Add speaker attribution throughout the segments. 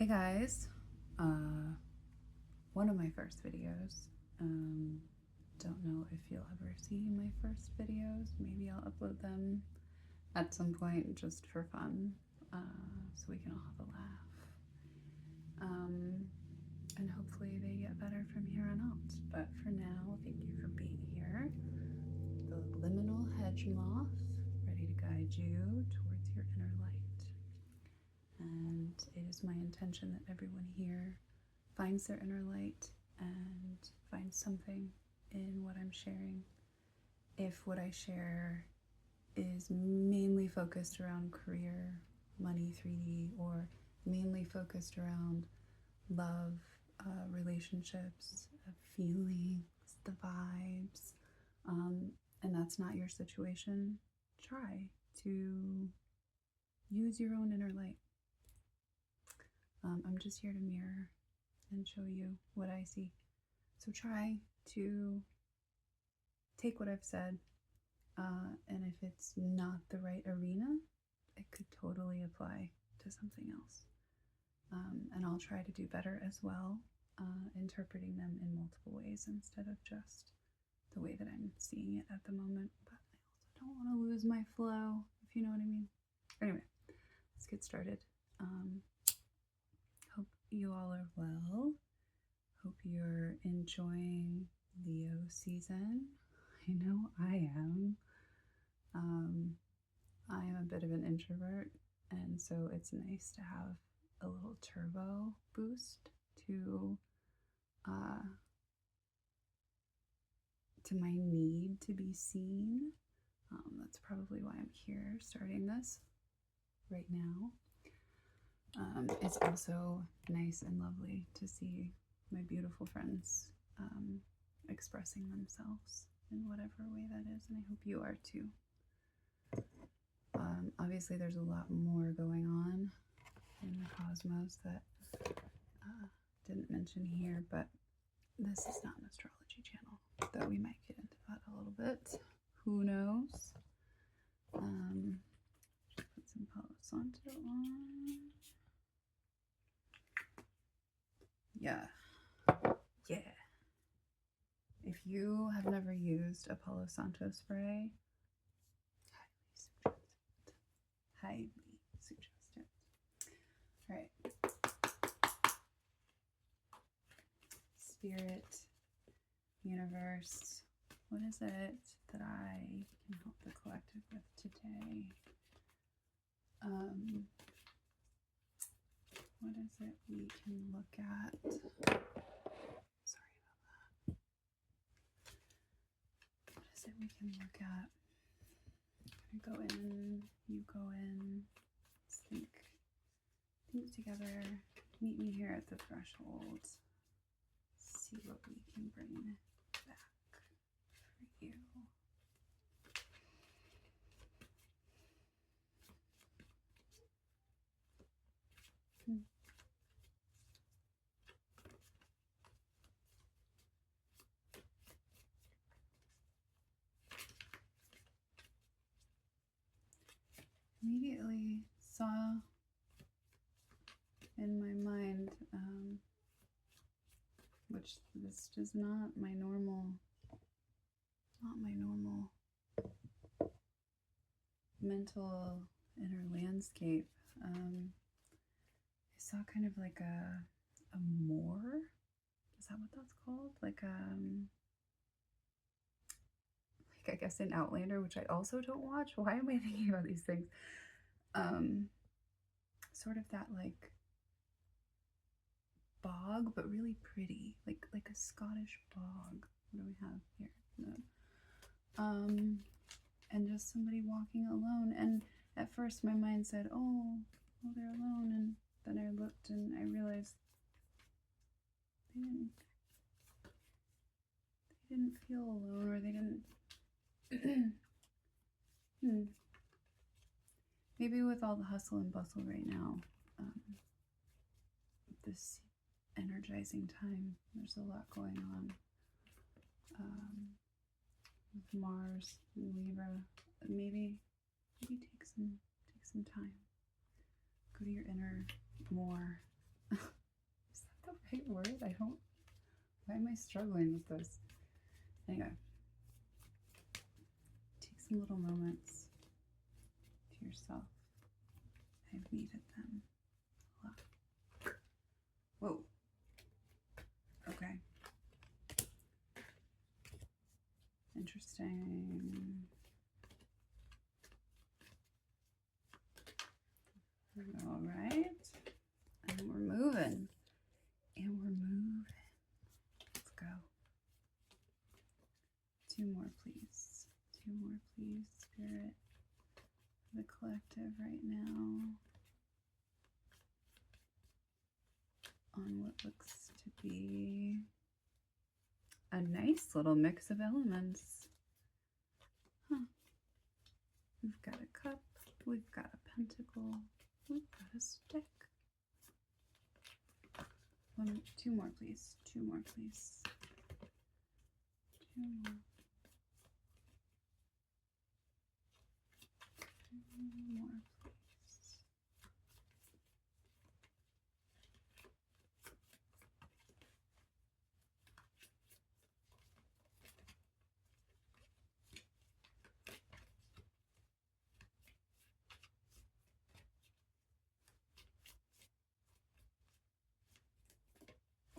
Speaker 1: Hey guys, one of my first videos. Don't know if you'll ever see my first videos. Maybe I'll upload them at some point just for fun, so we can all have a laugh. And hopefully they get better from here on out. But for now, thank you for being here. The liminal hedge moth, ready to guide you towards your inner light. And it is my intention that everyone here finds their inner light and finds something in what I'm sharing. If what I share is mainly focused around career, money, 3D, or mainly focused around love, relationships, feelings, the vibes, and that's not your situation, try to use your own inner light. I'm just here to mirror and show you what I see. So try to take what I've said, and if it's not the right arena, it could totally apply to something else. And I'll try to do better as well, interpreting them in multiple ways instead of just the way that I'm seeing it at the moment. But I also don't want to lose my flow, if you know what I mean. Anyway, let's get started. Hope you all are well. Hope you're enjoying Leo season. I know I am. I am a bit of an introvert, and so it's nice to have a little turbo boost to my need to be seen. That's probably why I'm here starting this right now. It's also nice and lovely to see my beautiful friends expressing themselves in whatever way that is, and I hope you are too. Obviously there's a lot more going on in the cosmos that didn't mention here, but this is not an astrology channel, though we might get into that a little bit. Who knows? Just put some Palo Santo on. Yeah. If you have never used a Palo Santo spray, highly suggest it. All right. Spirit, universe, what is it that I can help the collective with today? What is it we can look at? Sorry about that. What is it we can look at? I'm gonna go in, you go in, let's think together, meet me here at the threshold, see what we can bring back for you. Immediately saw in my mind, which this is not my normal mental inner landscape. I saw kind of like a moor. Is that what that's called? Like I guess in Outlander, which I also don't watch. Why am I thinking about these things? Sort of that like bog, but really pretty, like a Scottish bog. What do we have here? No. And just somebody walking alone. And at first my mind said, oh, well, they're alone. And then I looked and I realized they didn't feel alone, or they didn't. Maybe with all the hustle and bustle right now, this energizing time, there's a lot going on with Mars and Libra. Maybe take some time. Go to your inner more. Is that the right word? Why am I struggling with this? Anyway, take some little moments to yourself. I've needed them a lot. Whoa. Okay. Interesting. All right. And we're moving. And we're moving. Let's go. 2 more, please. 2 more, please, Spirit. The collective right now. On what looks to be a nice little mix of elements. Huh. We've got a cup. We've got a pentacle. We've got a stick. 2 more, please. 2 more, please. 2 more. 2 more, please.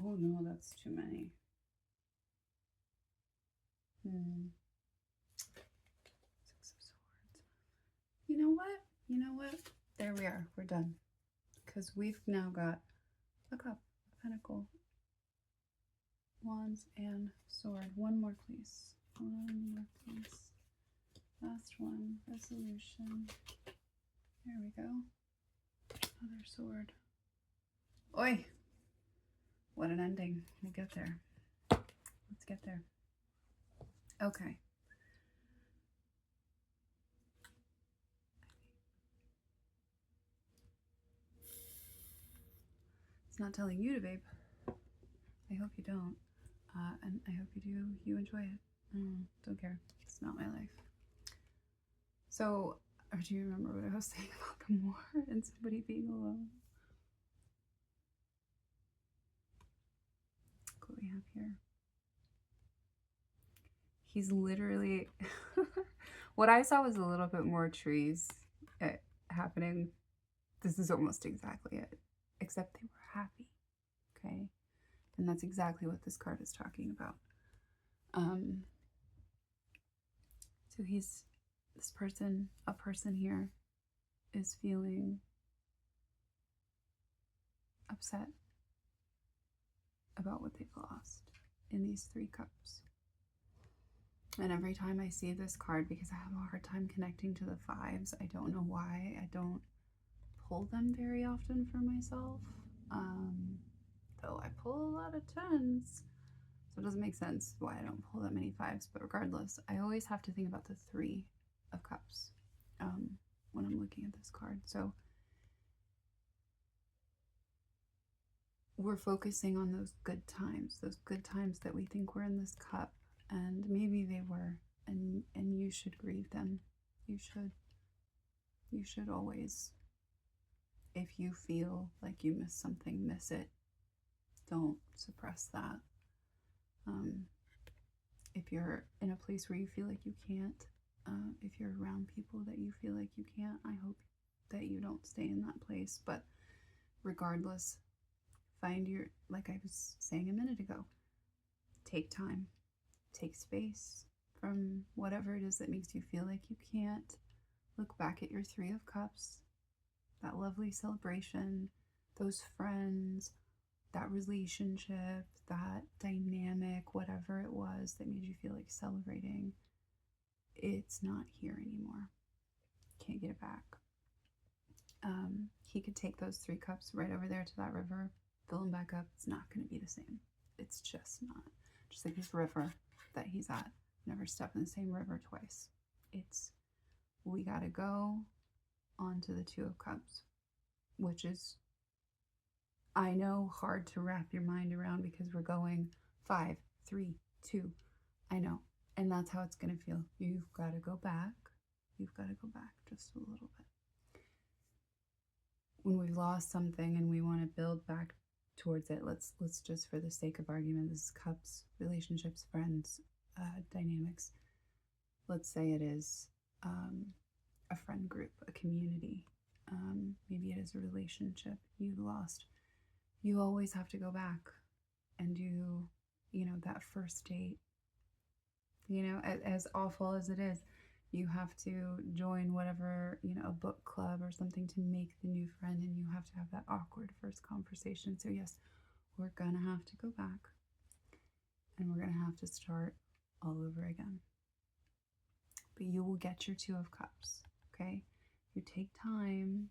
Speaker 1: Oh no, that's too many. Six of Swords. You know what? You know what? There we are. We're done. Because we've now got a cup, a pentacle, wands, and sword. 1 more, please. 1 more, please. Last one. Resolution. There we go. Another sword. Oi! What an ending. We'll get there. Let's get there. Okay. It's not telling you to, babe. I hope you don't. And I hope you enjoy it. Don't care. It's not my life. So, or do you remember what I was saying about the more and somebody being alone? Look what we have here. He's literally, what I saw was a little bit more trees happening. This is almost exactly it, except they were happy, okay? And that's exactly what this card is talking about. So a person here is feeling upset about what they've lost in these 3 cups. And every time I see this card, because I have a hard time connecting to the 5s, I don't know why I don't pull them very often for myself. Though I pull a lot of 10s. So it doesn't make sense why I don't pull that many 5s. But regardless, I always have to think about the 3 of cups when I'm looking at this card. So we're focusing on those good times that we think were in this cup. And maybe they were, and you should grieve them. You should always, if you feel like you missed something, miss it. Don't suppress that. If you're in a place where you feel like you can't, if you're around people that you feel like you can't, I hope that you don't stay in that place. But regardless, find your, like I was saying a minute ago, take time. Take space from whatever it is that makes you feel like you can't. Look back at your 3 of Cups, that lovely celebration, those friends, that relationship, that dynamic, whatever it was that made you feel like celebrating. It's not here anymore. Can't get it back. He could take those 3 cups right over there to that river, fill them back up. It's not going to be the same. It's just not. Just like this river that he's at. Never step in the same river twice. We got to go on to the 2 of Cups, which is, I know, hard to wrap your mind around because we're going 5, 3, 2. I know. And that's how it's going to feel. You've got to go back. You've got to go back just a little bit. When we've lost something and we want to build back towards it. Let's just, for the sake of argument, this is cups, relationships, friends, dynamics. Let's say it is a friend group, a community. Maybe it is a relationship you lost. You always have to go back and do, that first date. As awful as it is, you have to join whatever, a book club or something to make the new friend, and you have to have that awkward first conversation. So yes, we're gonna have to go back and we're gonna have to start all over again. But you will get your 2 of Cups, okay? You take time,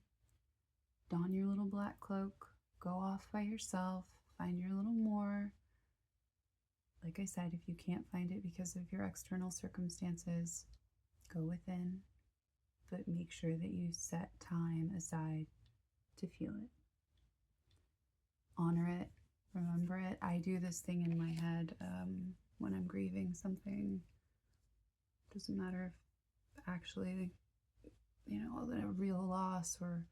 Speaker 1: don your little black cloak, go off by yourself, find your little more. Like I said, if you can't find it because of your external circumstances, go within, but make sure that you set time aside to feel it. Honor it, remember it. I do this thing in my head when I'm grieving something. Doesn't matter if actually, a real loss or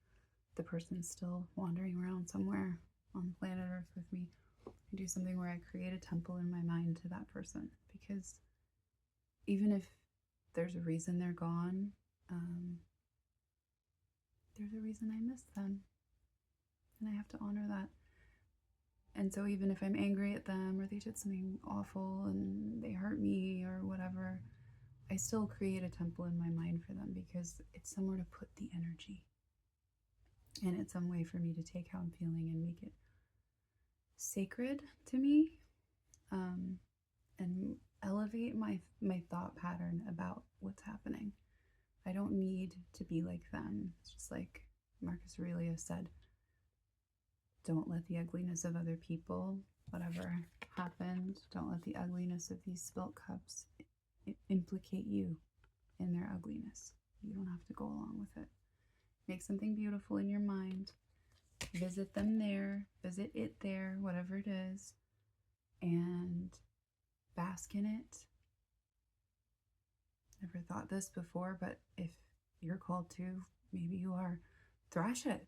Speaker 1: the person's still wandering around somewhere on planet Earth with me. I do something where I create a temple in my mind to that person, because even if there's a reason they're gone, there's a reason I miss them, and I have to honor that. And so even if I'm angry at them or they did something awful and they hurt me or whatever, I still create a temple in my mind for them, because it's somewhere to put the energy, and it's some way for me to take how I'm feeling and make it sacred to me, and elevate my thought pattern about what's happening. I don't need to be like them. It's just like Marcus Aurelius said, don't let the ugliness of other people, whatever happened, don't let the ugliness of these spilt cups implicate you in their ugliness. You don't have to go along with it. Make something beautiful in your mind. Visit them there, visit it there, whatever it is, and bask in it. Never thought this before, but if you're called to, maybe you are. Thrash it,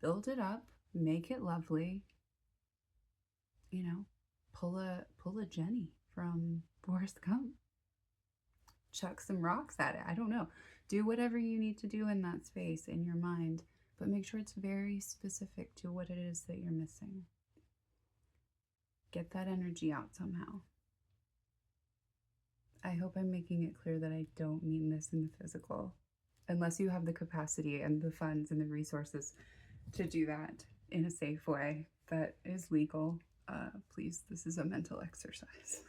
Speaker 1: build it up, make it lovely. Pull a Jenny from Forrest Gump. Chuck some rocks at it. I don't know. Do whatever you need to do in that space in your mind, but make sure it's very specific to what it is that you're missing. Get that energy out somehow. I hope I'm making it clear that I don't mean this in the physical, unless you have the capacity and the funds and the resources to do that in a safe way that is legal. Please, this is a mental exercise.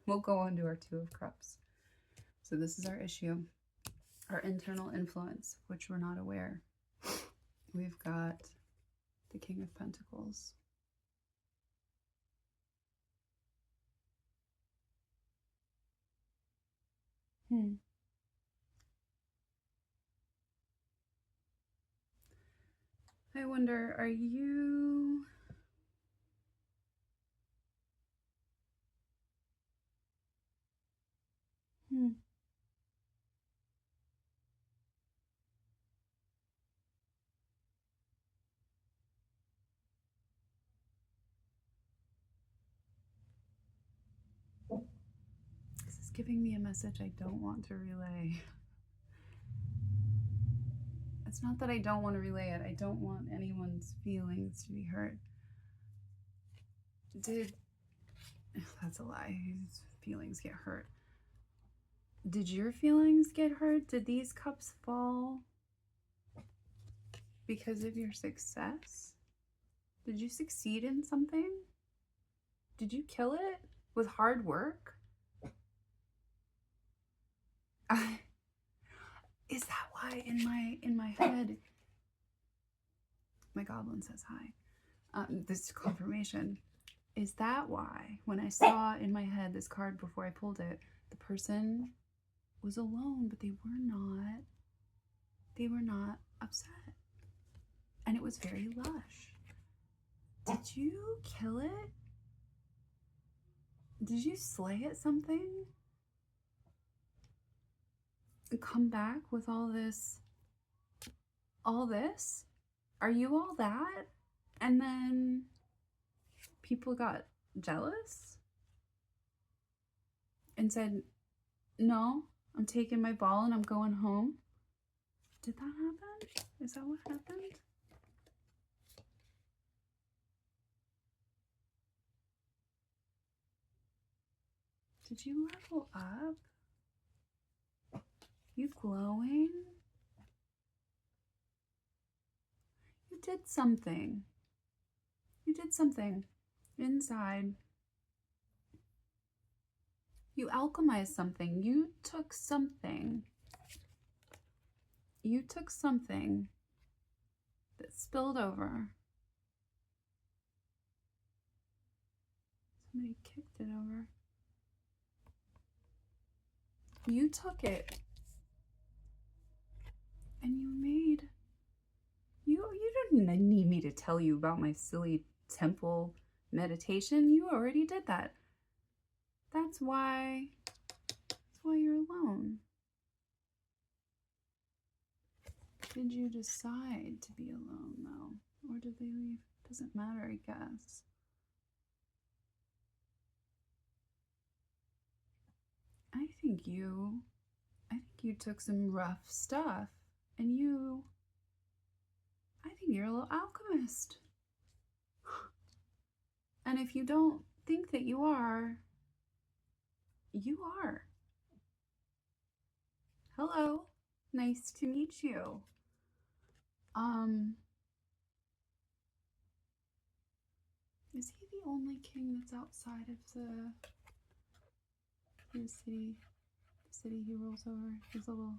Speaker 1: We'll go on to our 2 of Cups. So this is our issue, our internal influence, which we're not aware. We've got the King of Pentacles. I wonder, are you... This is giving me a message I don't want to relay. It's not that I don't want to relay it. I don't want anyone's feelings to be hurt. That's a lie. His feelings get hurt. Did your feelings get hurt? Did these cups fall because of your success? Did you succeed in something? Did you kill it with hard work? Is that why in my head, my goblin says hi. This confirmation. Is that why when I saw in my head this card before I pulled it, the person was alone, but they were not upset. And it was very lush. Did you kill it? Did you slay at something? And come back with all this? Are you all that? And then people got jealous and said, no, I'm taking my ball and I'm going home. Did that happen? Is that what happened? Did you level up? You glowing? You did something. You did something inside. You alchemized something. You took something. You took something that spilled over. Somebody kicked it over. You took it and you made, you didn't need me to tell you about my silly temple meditation. You already did that. That's why you're alone. Did you decide to be alone though? Or did they leave? Doesn't matter, I guess. I think you took some rough stuff and I think you're a little alchemist. And if you don't think that you are, you are. Hello, nice to meet you. Is he the only king that's outside of the city he rules over? His little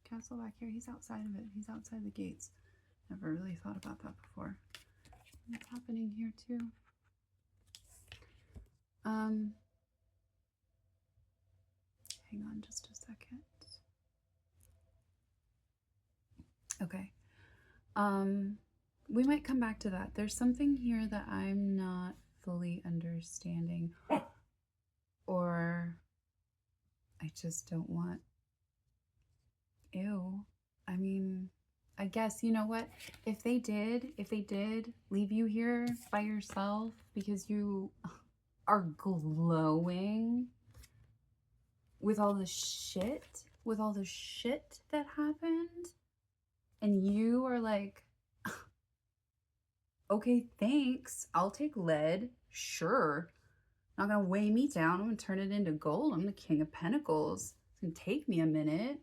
Speaker 1: castle back here. He's outside of it. He's outside the gates. Never really thought about that before. What's happening here too? Hang on just a second. Okay. We might come back to that. There's something here that I'm not fully understanding, or I just don't want. Ew. I mean, I guess, you know what? If they did leave you here by yourself because you are glowing with all the shit that happened, and you are like, okay, thanks, I'll take lead, sure. Not gonna weigh me down. I'm gonna turn it into gold. I'm the King of Pentacles. It's gonna take me a minute.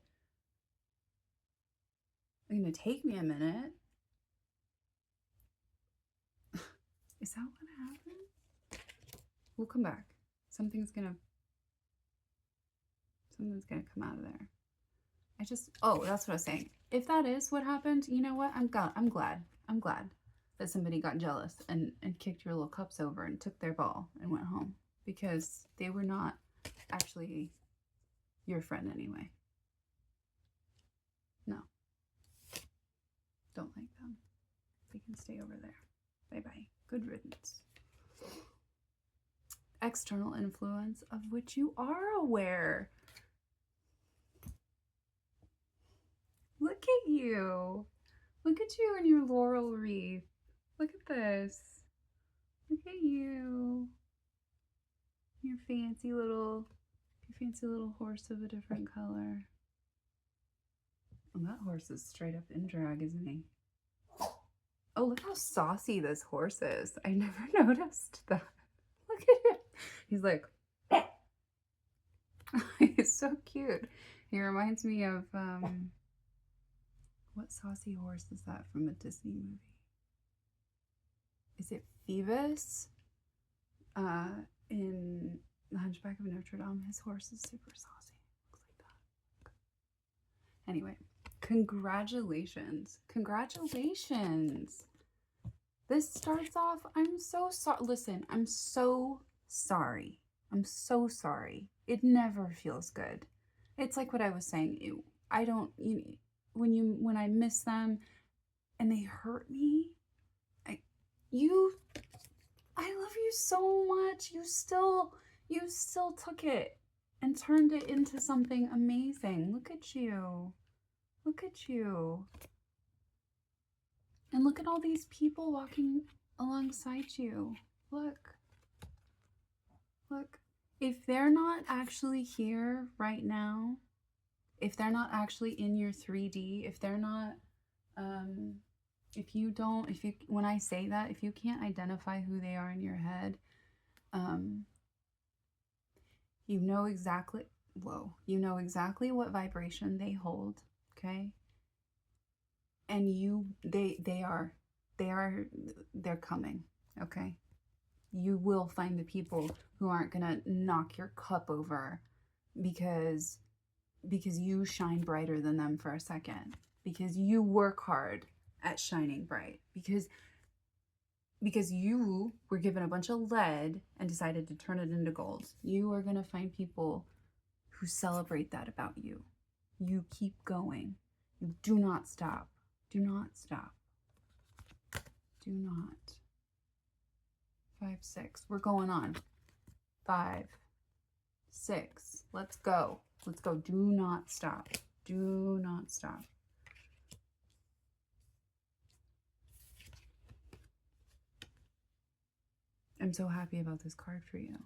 Speaker 1: Is that what happened? We'll come back. Something's gonna come out of there. Oh, that's what I was saying. If that is what happened, you know what? I'm glad that somebody got jealous and kicked your little cups over and took their ball and went home, because they were not actually your friend anyway. No. Don't like them. They can stay over there. Bye-bye. Good riddance. External influence of which you are aware. Look at you. Look at you in your laurel wreath. Look at this. Look at you. Your fancy little horse of a different color. Well, that horse is straight up in drag, isn't he? Oh, look how saucy this horse is. I never noticed that. Look at him. He's like, he's so cute. He reminds me of, what saucy horse is that from a Disney movie? Is it Phoebus? In The Hunchback of Notre Dame, his horse is super saucy. Looks like that. Anyway, congratulations. Congratulations. This starts off, I'm so sorry. Listen, I'm so sorry. I'm so sorry. It never feels good. It's like what I was saying. When I miss them and they hurt me, I love you so much. You still took it and turned it into something amazing. Look at you. Look at you. And look at all these people walking alongside you. Look. Look. If they're not actually here right now, if they're not actually in your 3D, if they're not, when I say that, if you can't identify who they are in your head, you know exactly, you know exactly what vibration they hold, okay? And they're coming, okay? You will find the people who aren't gonna knock your cup over because you shine brighter than them for a second, because you work hard at shining bright, because you were given a bunch of lead and decided to turn it into gold. You are going to find people who celebrate that about you. You keep going. You do not stop. Do not stop. Do not. 5, 6. We're going on. 5, 6. Let's go. Let's go. Do not stop. Do not stop. I'm so happy about this card for you.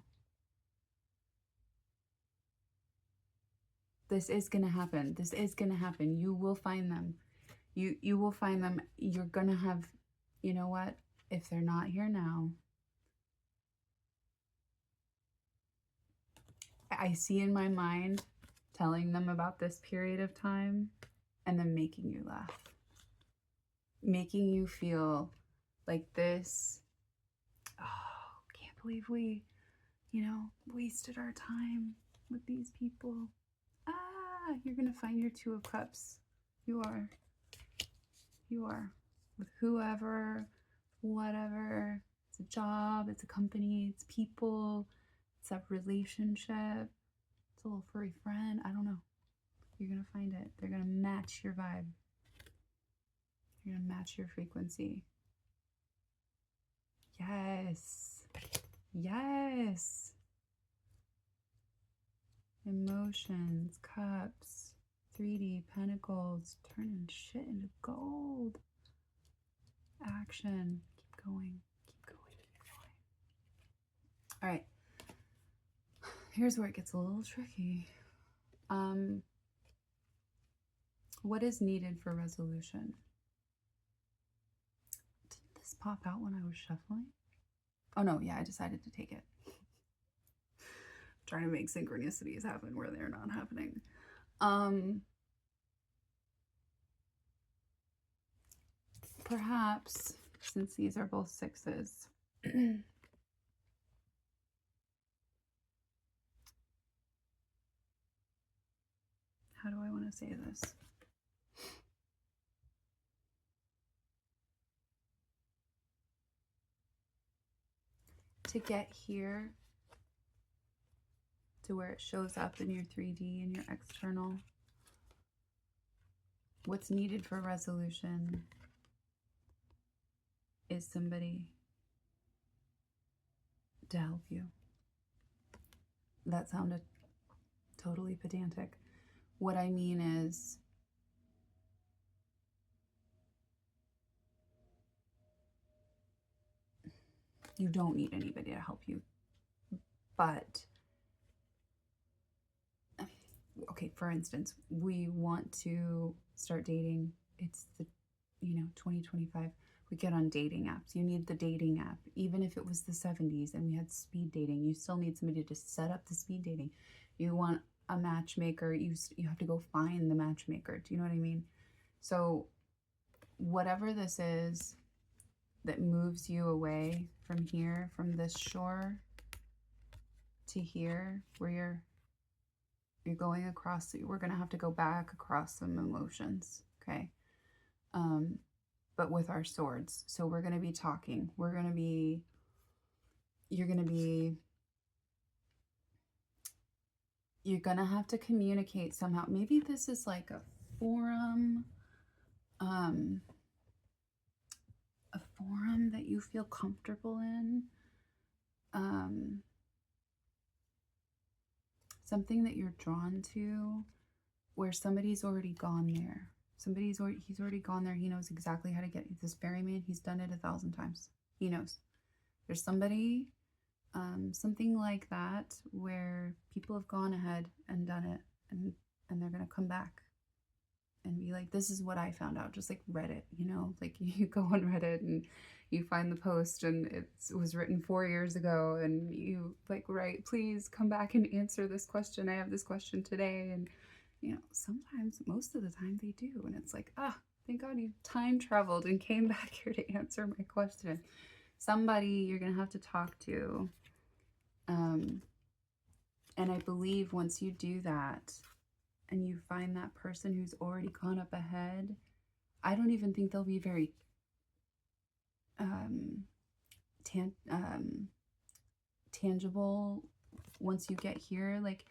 Speaker 1: This is going to happen. This is going to happen. You will find them. You will find them. You're going to have, you know what? If they're not here now, I see in my mind telling them about this period of time and then making you laugh. Making you feel like this. Oh, can't believe we, wasted our time with these people. You're going to find your 2 of Cups. You are. You are. With whoever, whatever. It's a job, it's a company, it's people, it's a relationship, it's a little furry friend. I don't know. You're going to find it. They're going to match your vibe. You're going to match your frequency. Yes. Yes. Emotions, cups, 3D, pentacles, turning shit into gold. Action. Keep going. Keep going. Keep going. All right. Here's where it gets a little tricky. What is needed for resolution? Didn't this pop out when I was shuffling? Oh no, yeah, I decided to take it. Trying to make synchronicities happen where they're not happening. Perhaps, since these are both 6s, how do I want to say this? To get here, to where it shows up in your 3D and your external, what's needed for resolution is somebody to help you. That sounded totally pedantic. What I mean is, you don't need anybody to help you. But, okay, for instance, we want to start dating. It's the, 2025. We get on dating apps. You need the dating app. Even if it was the 70s and we had speed dating, you still need somebody to set up the speed dating. You want a matchmaker, you have to go find the matchmaker. Do you know what I mean? So whatever this is that moves you away from here, from this shore to here, where you're going across, we're going to have to go back across some emotions, okay? But with our swords. So we're going to be talking. You're going to have to communicate somehow. Maybe this is like a forum, that you feel comfortable in, something that you're drawn to, where somebody's already gone there. He's already gone there. He knows exactly how to get this ferryman. He's done it 1,000 times. He knows. There's somebody, something like that, where people have gone ahead and done it, and they're going to come back and be like, this is what I found out. Just like Reddit, you know, like you go on Reddit and you find the post and it was written 4 years ago, and you like, write, please come back and answer this question. I have this question today. And, you know, sometimes, most of the time they do. And it's like, ah, thank God you time traveled and came back here to answer my question. Somebody you're going to have to talk to. And I believe once you do that and you find that person who's already gone up ahead, I don't even think they'll be very tangible once you get here. Like,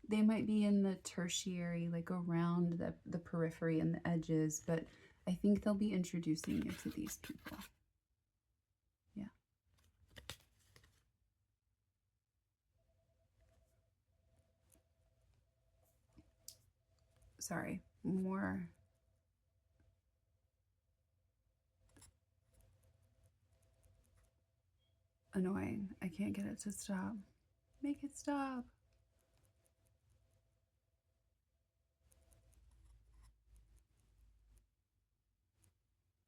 Speaker 1: they might be in the tertiary, like around the periphery and the edges, but I think they'll be introducing you to these people. Yeah. Sorry, more annoying. I can't get it to stop. Make it stop.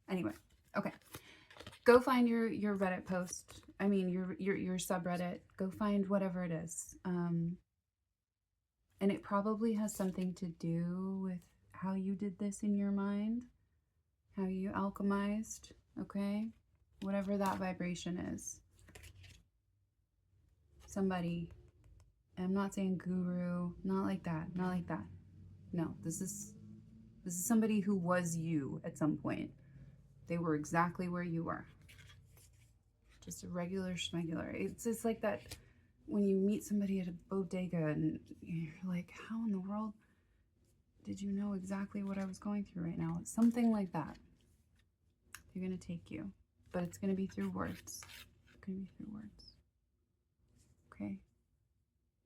Speaker 1: Anyway, okay. Go find your Reddit post. I mean, your subreddit. Go find whatever it is. And it probably has something to do with how you did this in your mind, how you alchemized, okay? Whatever that vibration is. Somebody, I'm not saying guru, not like that, not like that. No, this is somebody who was you at some point. They were exactly where you were. Just a regular schmegular. It's like that when you meet somebody at a bodega and you're like, how in the world did you know exactly what I was going through right now? It's something like that. They're going to take you. But it's going to be through words. It's going to be through words. Okay?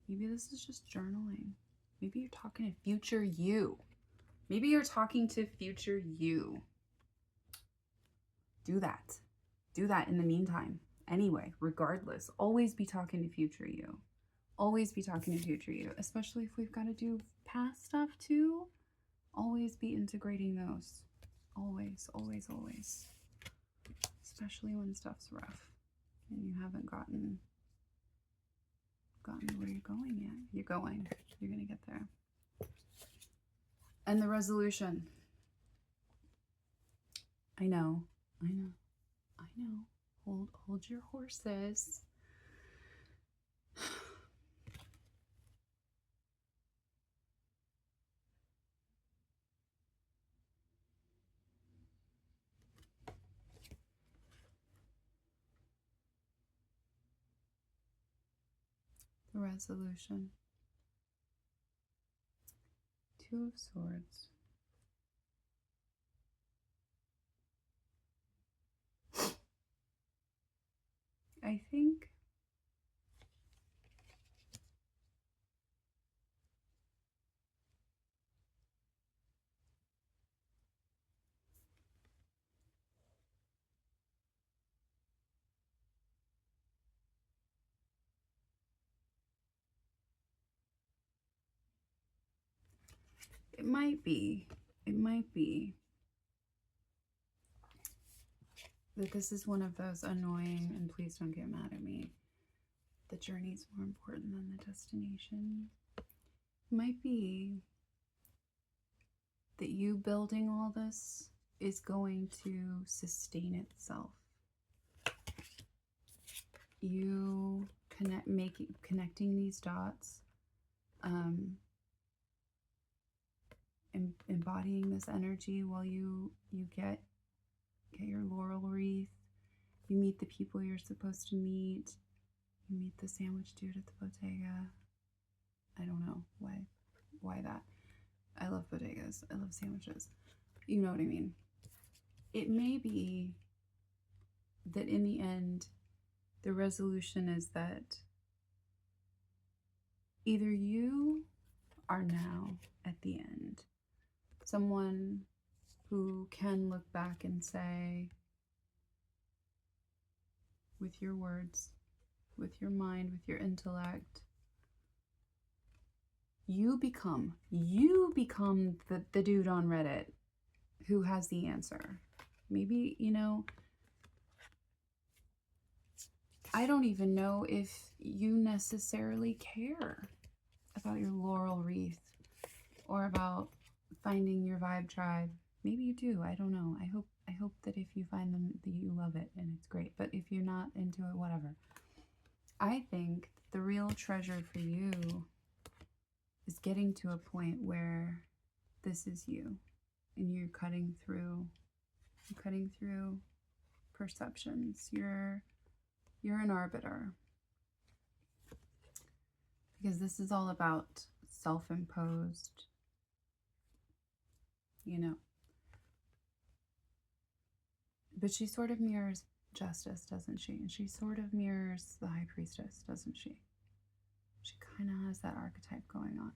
Speaker 1: Maybe this is just journaling. Maybe you're talking to future you. Maybe you're talking to future you. Do that. Do that in the meantime. Anyway, regardless, always be talking to future you. Always be talking to future you, especially if we've got to do past stuff too. Always be integrating those. Always, always, always. Especially when stuff's rough and you haven't gotten where you're going yet. You're going. You're going to get there. And the resolution. I know. Hold your horses. The resolution. Two of Swords. I think it might be that this is one of those annoying, and please don't get mad at me, the journey's more important than the destination. It might be that you building all this is going to sustain itself. You connecting these dots, embodying this energy while you get your laurel wreath, you meet the people you're supposed to meet, you meet the sandwich dude at the bodega. I don't know why that. I love bodegas. I love sandwiches. You know what I mean. It may be that in the end, the resolution is that either you are now at the end someone who can look back and say, with your words, with your mind, with your intellect. You become the dude on Reddit who has the answer. Maybe, you know, I don't even know if you necessarily care about your laurel wreath or about finding your vibe tribe. Maybe you do. I don't know. I hope that if you find them that you love it and it's great. But if you're not into it, whatever. I think the real treasure for you is getting to a point where this is you and you're cutting through perceptions. You're an arbiter, because this is all about self-imposed, you know. But she sort of mirrors justice, doesn't she? And she sort of mirrors the high priestess, doesn't she? She kind of has that archetype going on.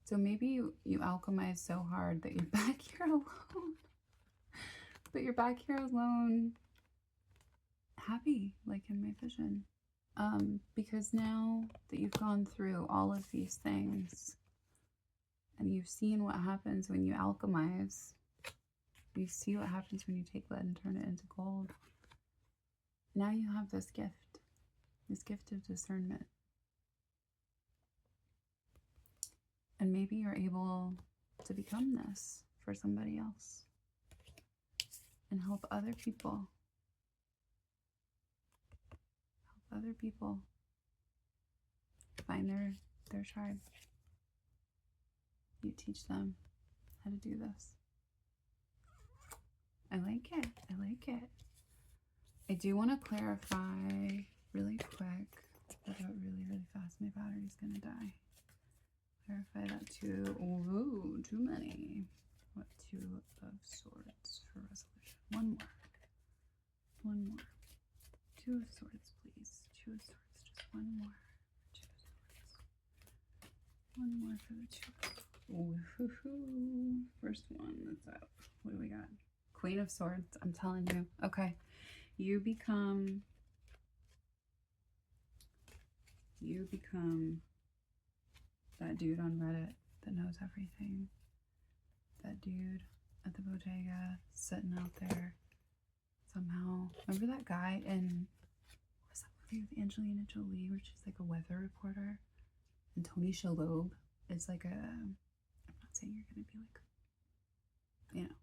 Speaker 1: So maybe you alchemize so hard that you're back here alone. But you're back here alone, happy, like in my vision. Because now that you've gone through all of these things and you've seen what happens when you alchemize, you see what happens when you take lead and turn it into gold. Now you have this gift of discernment. And maybe you're able to become this for somebody else and help other people. Help other people find their tribe. You teach them how to do this. I like it. I like it. I do want to clarify really quick. I got really fast. My battery's gonna die. Clarify that to, ooh, too many. What, 2 of swords for resolution? One more. 2 of swords, please. 2 of swords, just one more. 2 of swords. One more for the 2. Ooh, first one that's up. What do we got? Queen of Swords, I'm telling you. Okay, you become that dude on Reddit that knows everything. That dude at the bodega sitting out there somehow. Remember that guy in, what was that movie with Angelina Jolie where she's like a weather reporter? And Tony Shalhoub is like I'm not saying you're gonna be like, you know,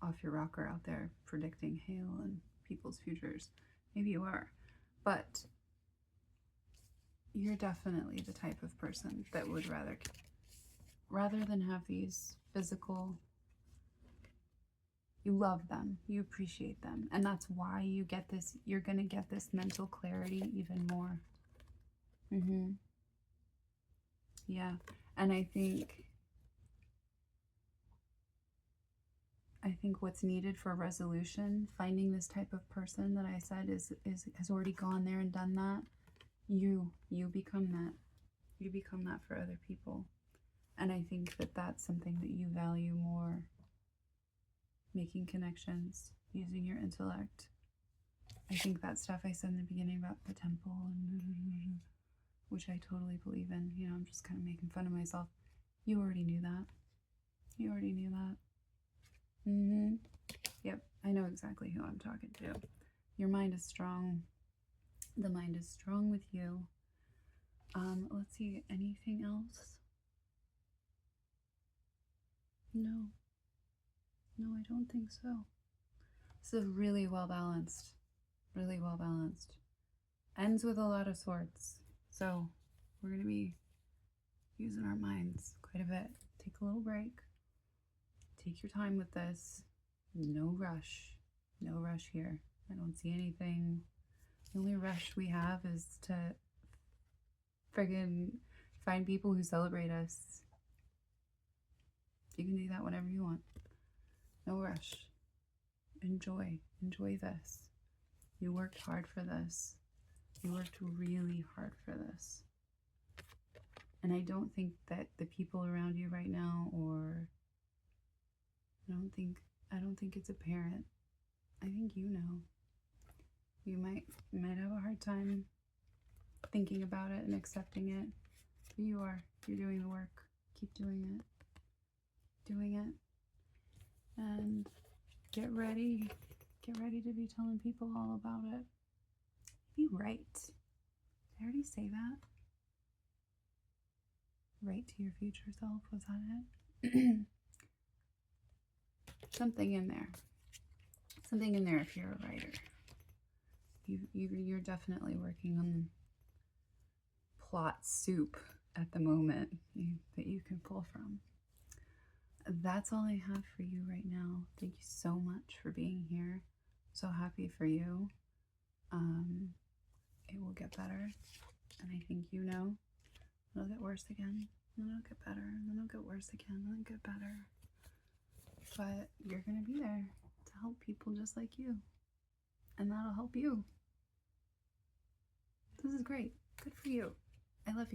Speaker 1: off your rocker out there predicting hail and people's futures. Maybe you are, but you're definitely the type of person that would rather than have these physical, you love them, you appreciate them, and that's why you get this, you're gonna get this mental clarity even more. Yeah, and I think what's needed for resolution, finding this type of person that I said has already gone there and done that. You become that. You become that for other people. And I think that that's something that you value more. Making connections, using your intellect. I think that stuff I said in the beginning about the temple, and which I totally believe in. You know, I'm just kind of making fun of myself. You already knew that. You already knew that. Yep, I know exactly who I'm talking to. Your mind is strong. The mind is strong with you. Let's see, anything else? No, I don't think so. This is really well balanced. Really well balanced. Ends with a lot of swords. So we're going to be using our minds quite a bit. Take a little break. Take your time with this. No rush. No rush here. I don't see anything. The only rush we have is to friggin' find people who celebrate us. You can do that whenever you want. No rush. Enjoy. Enjoy this. You worked hard for this. You worked really hard for this. And I don't think that the people around you right now, or I don't think it's apparent. I think you know. You might have a hard time thinking about it and accepting it. But you're doing the work. Keep doing it. And get ready to be telling people all about it. Be right. Did I already say that? Right to your future self, was that it? Something in there if you're a writer. You're definitely working on plot soup at the moment that you can pull from. That's all I have for you right now. Thank you so much for being here. So happy for you. It will get better, and I think it'll get worse again, and it'll get better, and then it'll get worse again, and then get better. But you're gonna be there to help people just like you, and that'll help you. This is great. Good for you. I love you.